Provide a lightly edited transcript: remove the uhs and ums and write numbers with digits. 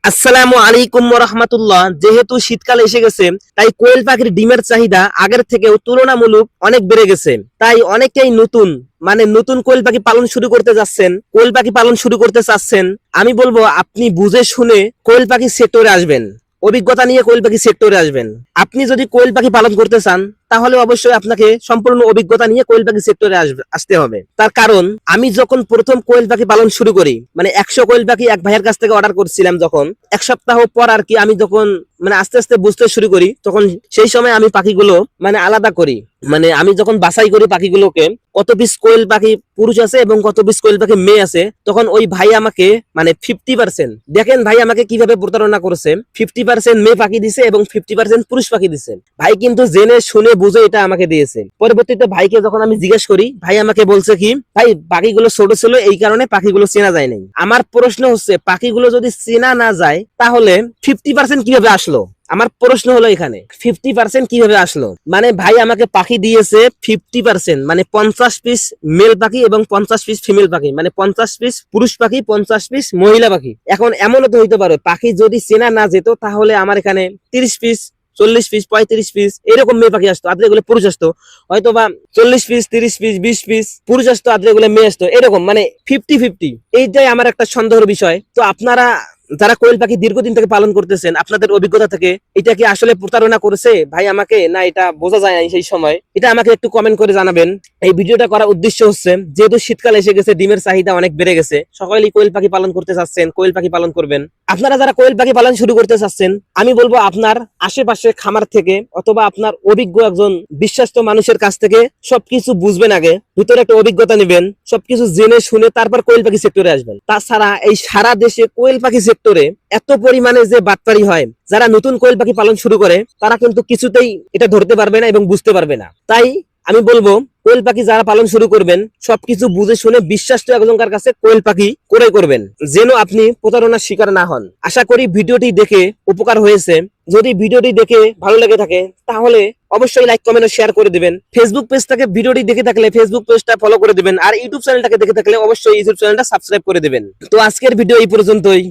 আসসালামু আলাইকুম ওয়া রাহমাতুল্লাহ। যেহেতু শীতকাল এসে গেছে, তাই কোয়েল পাখির ডিমের চাহিদা আগের থেকেও তুলনামূলক অনেক বেড়ে গেছে। তাই অনেকেই নতুন কোয়েল পাখি পালন শুরু করতে যাচ্ছেন, কোয়েল পাখি পালন শুরু করতে চাচ্ছেন। আমি বলবো আপনি বুঝে শুনে কোয়েল পাখি সেক্টরে আসবেন, অভিজ্ঞতা নিয়ে কোয়েল পাখি সেক্টরে আসবেন। আপনি যদি কোয়েল পাখি পালন করতে চান, তাহলে অবশ্যই আপনাকে সম্পূর্ণ অভিজ্ঞতা নিয়ে কোয়েল পাখি সেক্টরে আসতে হবে। তার কারণ আমি যখন প্রথম কোয়েল পাখি পালন শুরু করি, মানে 100 কোয়েল পাখি এক ভাইয়ের কাছ থেকে অর্ডার করছিলাম, যখন এক সপ্তাহ পর আর কি আমি যখন আস্তে আস্তে বুঝতে শুরু করি, তখন সেই সময় আমি পাখিগুলো আলাদা করি। আমি যখন বাছাই করি পাখিগুলোকে, কত পিস কোয়েল পাখি পুরুষ আছে এবং কত পিস কোয়েল পাখি মেয়ে আছে, তখন ওই ভাই আমাকে 50%, দেখেন ভাই আমাকে কিভাবে প্রতারণা করেছে। 50% মেয়ে পাখি দিছে এবং 50% পুরুষ পাখি দিছে। ভাই কিন্তু জেনে শুনে বুঝে এটা আমাকে দিয়েছে। পরবর্তীতে ভাইকে যখন আমি জিজ্ঞেস করি, ভাই আমাকে বলছে কি, ভাই পাখিগুলো ছোট ছিল, এই কারণে পাখিগুলো চেনা যায় নাই। আমার প্রশ্ন হচ্ছে, পাখিগুলো যদি চেনা না যায়, তাহলে 50% কিভাবে আসলো? আমার প্রশ্ন হলো এখানে 50% কিভাবে আসলো? ভাই আমাকে পাখি দিয়েছে 50%, 50 পিস মেল পাখি এবং 50 পিস ফিমেল পাখি, 50 পিস পুরুষ পাখি, 50 পিস মহিলা পাখি। এখন এমনও তো হইতে পারে, পাখি যদি চেনা না যেত, তাহলে আমার এখানে 30 পিস, 40 পিস, 35 পিস এরকম মেয়ে পাখি আসতো, আদরে এগুলো পুরুষ আসতো। হয়তো বা 40 পিস, 30 পিস, 20 পিস পুরুষ আসতো, আদরে এগুলো মেয়ে আসতো। এরকম 50-50। এইটাই আমার একটা সন্দেহের বিষয়। তো আপনারা যারা কোয়েল পাখি দীর্ঘদিন থেকে পালন করতেছেন, আপনাদের অভিজ্ঞতা থেকে এটা কি আসলে প্রতারণা করেছে ভাই আমাকে, না এটা বোঝা যায় না সেই সময়? এটা আমাকে একটু কমেন্ট করে জানাবেন। এই ভিডিওটা করার উদ্দেশ্য হচ্ছে, যেহেতু শীতকাল এসে গেছে, ডিমের চাহিদা অনেক বেড়ে গেছে, সকলেই কোয়েল পাখি পালন করতে চাচ্ছেন, কোয়েল পাখি পালন করবেন। আপনারা যারা কোয়েল পাখি পালন শুরু করতে চাচ্ছেন, আমি বলবো আপনার আশেপাশে খামার থেকে অথবা আপনার অভিজ্ঞ একজন বিশ্বস্ত মানুষের কাছ থেকে সবকিছু বুঝবেন, আগে ভিতরে একটা অভিজ্ঞতা নেবেন, সবকিছু জেনে শুনে তারপর কোয়েল পাখি সেক্টরে আসবেন। তাছাড়া এই সারা দেশে কোয়েল পাখি সেক্টরে এত পরিমাণে যে বাটপারি হয়, যারা নতুন কোয়েল পাখি পালন শুরু করে, তারা কিন্তু কিছুতেই এটা ধরতে পারবে না এবং বুঝতে পারবে না। তাই আমি বলবো, কোয়েল পাখি যারা পালন শুরু করবেন, সবকিছু বুঝে শুনে বিশ্বাসী একজনের কাছে কোয়েল পাখি ক্রয় করবেন, যেন আপনি প্রতারণার শিকার না হন। আশা করি ভিডিওটি দেখে উপকার হয়েছে। যদি ভিডিওটি দেখে ভালো লেগে থাকে, তাহলে অবশ্যই লাইক, কমেন্ট ও শেয়ার করে দিবেন। ফেসবুক পেজ থেকে ভিডিওটি দেখে থাকলে ফেসবুক পেজটা ফলো করে দিবেন, আর ইউটিউব চ্যানেলটাকে দেখে থাকলে অবশ্যই ইউটিউব চ্যানেলটা সাবস্ক্রাইব করে দিবেন। তো আজকের ভিডিও এই পর্যন্তই।